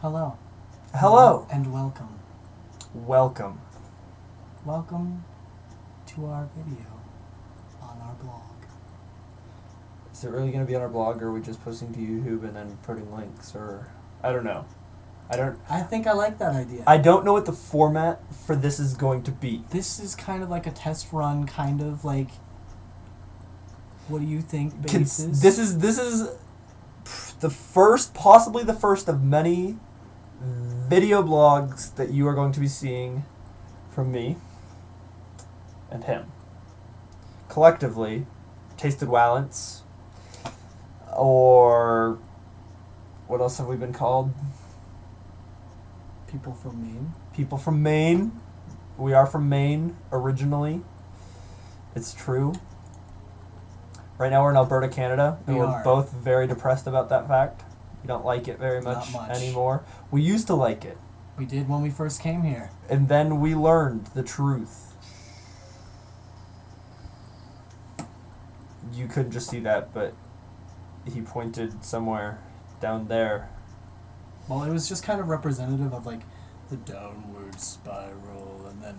Hello. Hello. And welcome. Welcome. Welcome to our video on our blog. Is it really going to be on our blog, or are we just posting to YouTube and then putting links, or... I don't know. I think I like that idea. I don't know what the format for this is going to be. This is kind of like a test run, kind of like... What do you think basis? This is the first, possibly the first of many video blogs that you are going to be seeing from me and him. Collectively, Tasted Wangentz, or what else have we been called? People from Maine. People from Maine. We are from Maine originally. It's true. Right now we're in Alberta, Canada, and we're both very depressed about that fact. We don't like it very much anymore. We used to like it. We did when we first came here. And then we learned the truth. You couldn't just see that, but he pointed somewhere down there. Well, it was just kind of representative of like the downward spiral, and then...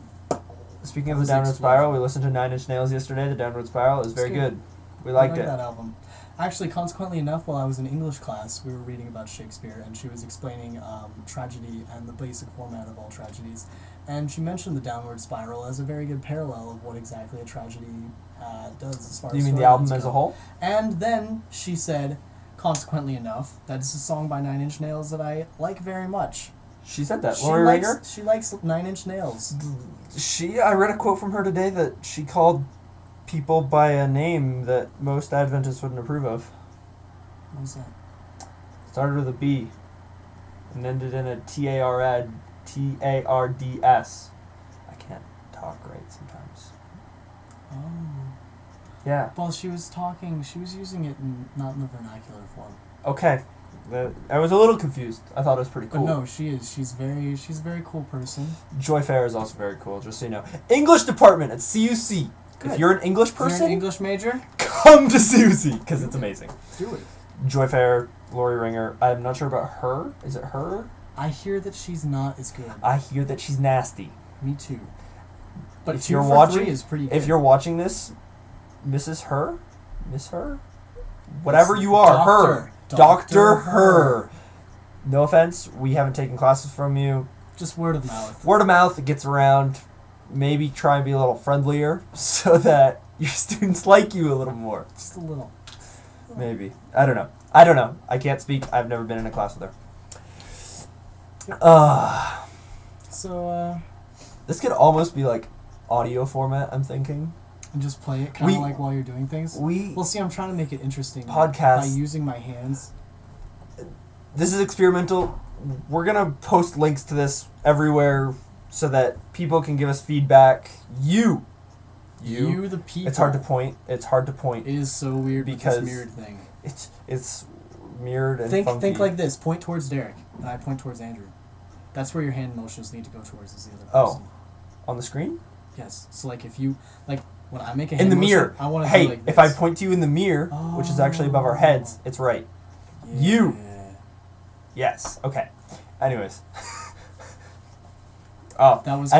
Speaking of the downward spiral, we listened to 9 Inch Nails yesterday. The downward spiral is very good. We liked it. that album. Actually, consequently enough, while I was in English class, we were reading about Shakespeare, and she was explaining tragedy and the basic format of all tragedies. And she mentioned the downward spiral as a very good parallel of what exactly a tragedy does as far as... You mean the album as a whole? And then she said, consequently enough, that is a song by 9 Inch Nails that I like very much. She said that. Lori Ringer? She likes 9 Inch Nails. I read a quote from her today that she called people by a name that most Adventists wouldn't approve of. What was that? Started with a B and ended in a T-A-R-D-S. I can't talk right sometimes. Oh. Yeah. Well, she was using it not in the vernacular form. Okay. I was a little confused. I thought it was pretty cool. But no, she is. She's a very cool person. Joy Fair is also very cool, just so you know. English department at CUC. Good. If you're an English person... If you're an English major? Come to CUC, because it's amazing. Do it. Joy Fair, Lori Ringer. I'm not sure about her. Is it her? I hear that she's not as good. I hear that she's nasty. Me too. But if 2 you're for watching, 3 is pretty good. If you're watching this, Mrs. Her? Miss Her? Whatever you are, her. Dr. Her. No offense, we haven't taken classes from you. Just word of mouth. Word of mouth, it gets around. Maybe try and be a little friendlier so that your students like you a little more. Just a little. Maybe. I don't know. I can't speak. I've never been in a class with her. So, this could almost be like audio format, I'm thinking. And just play it kind of like while you're doing things? Well, see, I'm trying to make it interesting. Podcast. By using my hands. This is experimental. We're going to post links to this everywhere so that people can give us feedback. You, the people. It's hard to point. It is so weird because with this mirrored thing. It's mirrored and funky. Think like this. Point towards Derek, and I point towards Andrew. That's where your hand motions need to go towards is the other person. On the screen? Yes. So like if you when I make a hand in the motion, mirror. I want to do like this. If I point to you in the mirror, which is actually above our heads, it's right. Yeah. You. Yes. Okay. Anyways. That was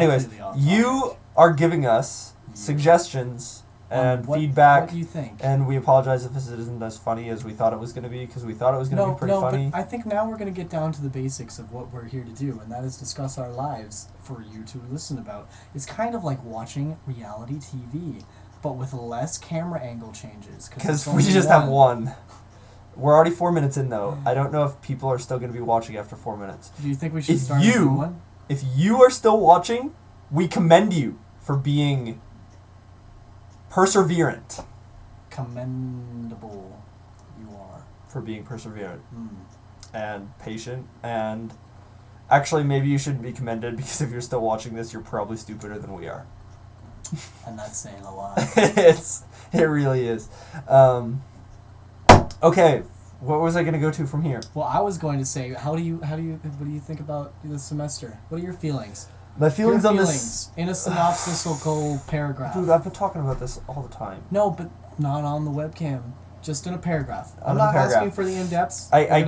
you are giving us suggestions and feedback. What do you think? And we apologize if this isn't as funny as we thought it was going to be, because we thought it was going to be pretty funny. But I think now we're going to get down to the basics of what we're here to do, and that is discuss our lives for you to listen about. It's kind of like watching reality TV, but with less camera angle changes. Because we just have one. We're already 4 minutes in, though. I don't know if people are still going to be watching after 4 minutes. Do you think we should start a new one? If you are still watching, we commend you for being perseverant. Commendable you are. For being perseverant. And patient. And actually, maybe you shouldn't be commended, because if you're still watching this, you're probably stupider than we are. And that's saying a lot. It really is. Okay, what was I going to go to from here? Well, I was going to say, what do you think about the semester? What are your feelings? My feelings on this... in a synopsical paragraph. Dude, I've been talking about this all the time. No, but not on the webcam. Just in a paragraph. I'm not asking for the in-depths. I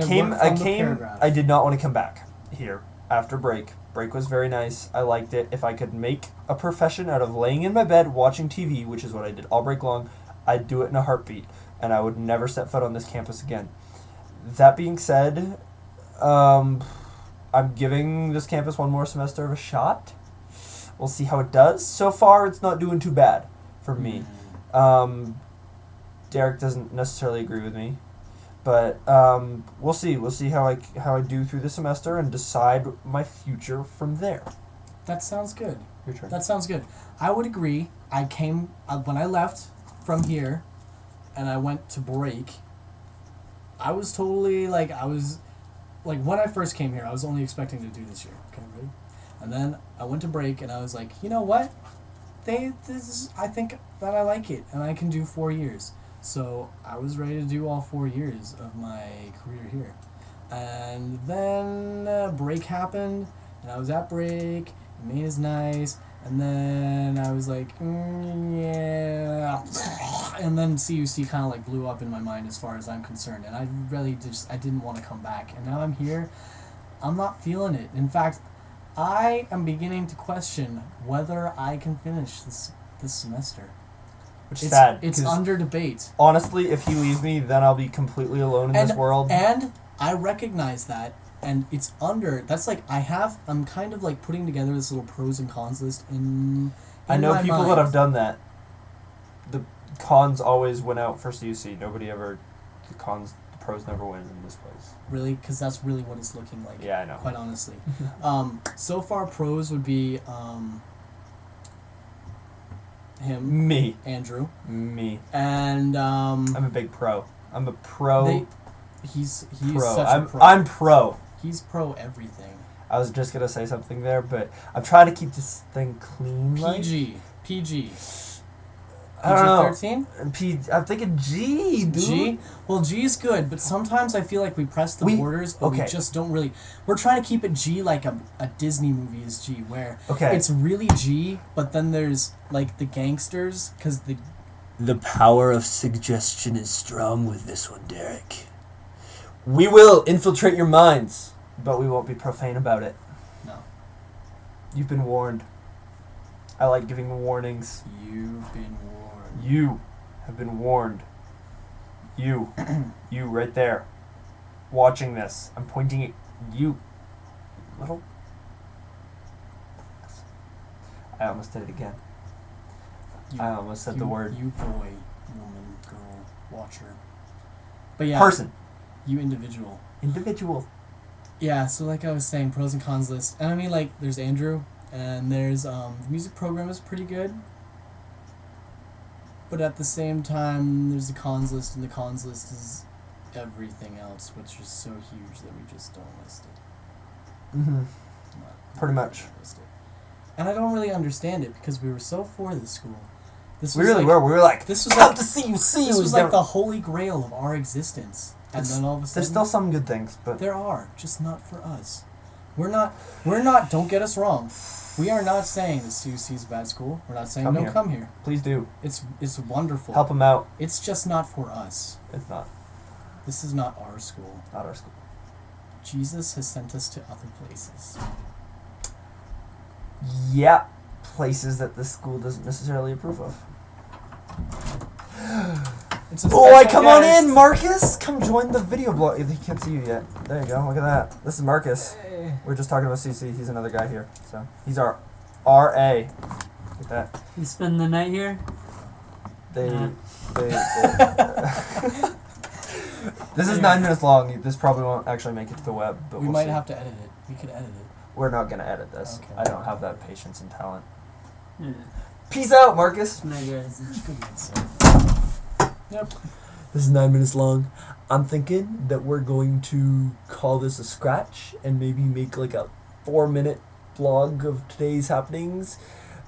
did not want to come back. here after break. Break was very nice. I liked it. If I could make a profession out of laying in my bed watching TV, which is what I did all break long, I'd do it in a heartbeat, and I would never set foot on this campus again. That being said, I'm giving this campus one more semester of a shot. We'll see how it does. So far, it's not doing too bad for me. Derek doesn't necessarily agree with me, but we'll see. We'll see how I do through the semester and decide my future from there. That sounds good. Your turn. That sounds good. I would agree. When I left from here, and I went to break. I was totally when I first came here, I was only expecting to do this year. Okay, ready? And then I went to break, and I was like, you know what? I think that I like it, and I can do 4 years. So I was ready to do all 4 years of my career here. And then break happened, and I was at break, and Maine is nice, and then I was like, yeah. And then CUC kind of like blew up in my mind as far as I'm concerned, and I really I didn't want to come back. And now I'm here, I'm not feeling it. In fact, I am beginning to question whether I can finish this semester. Which is sad. It's under debate. Honestly, if he leaves me, then I'll be completely alone in this world. And I recognize that, and it's under. That's like I'm kind of like putting together this little pros and cons list in I know my people mind. that have done that. The cons always win out for CUC. The pros never win in this place. Really, because that's really what it's looking like. Yeah, I know. Quite honestly, so far pros would be him, Me, Andrew, me, and I'm a big pro. I'm a pro. He's pro. such a pro. I'm pro. He's pro everything. I was just gonna say something there, but I'm trying to keep this thing clean. PG. I don't know. 13? I'm thinking G, dude. G? Well, G is good, but sometimes I feel like we press the borders, but we just don't really... We're trying to keep it G like a Disney movie is G, where it's really G, but then there's, like, the gangsters, because the power of suggestion is strong with this one, Derek. We will infiltrate your minds, but we won't be profane about it. No. You've been warned. I like giving warnings. You've been warned. You have been warned. You. You right there. Watching this. I'm pointing at you. Little. I almost did it again. I almost said the word. You boy, woman, girl, watcher. But yeah. Person. You individual. Individual. Yeah, so like I was saying, pros and cons list. And I mean, like, there's Andrew, and there's, the music program is pretty good. But at the same time, there's the cons list, and the cons list is everything else, which is so huge that we just don't list it. Mm-hmm. Pretty much. List it. And I don't really understand it, because we were so for this school. We really were. We were like, this was come like, to see you. This was like the holy grail of our existence. And then all of a sudden... There's still some good things, but... There are, just not for us. We're not, don't get us wrong. We are not saying that CUC is a bad school. We're not saying come here. Please do. It's wonderful. Help them out. It's just not for us. It's not. This is not our school. Not our school. Jesus has sent us to other places. Yeah. Places that this school doesn't necessarily approve of. Come on in, Marcus! Come join the video blog. He can't see you yet. There you go, look at that. This is Marcus. Hey. We're just talking about CC. He's another guy here. So he's our RA. Look at that. You spend the night here? This is 9 minutes long. This probably won't actually make it to the web, but we we'll might see. have to edit it. We could edit it. We're not gonna edit this. Okay. I don't have that patience and talent. Yeah. Peace out, Marcus. Night, guys. Good one, sir. Yep. This is 9 minutes long. I'm thinking that we're going to call this a scratch and maybe make like a 4-minute vlog of today's happenings,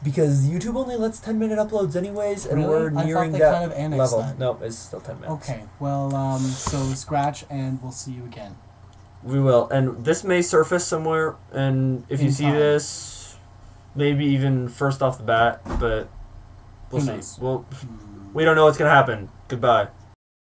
because YouTube only lets 10-minute uploads anyways, and Really? we're I nearing thought they that kind of annexed level. that. No, it's still 10 minutes. Okay, well, so scratch, and we'll see you again. We will, and this may surface somewhere, and if you see this, maybe even first off the bat, but we'll see. knows? We don't know what's gonna happen. Goodbye.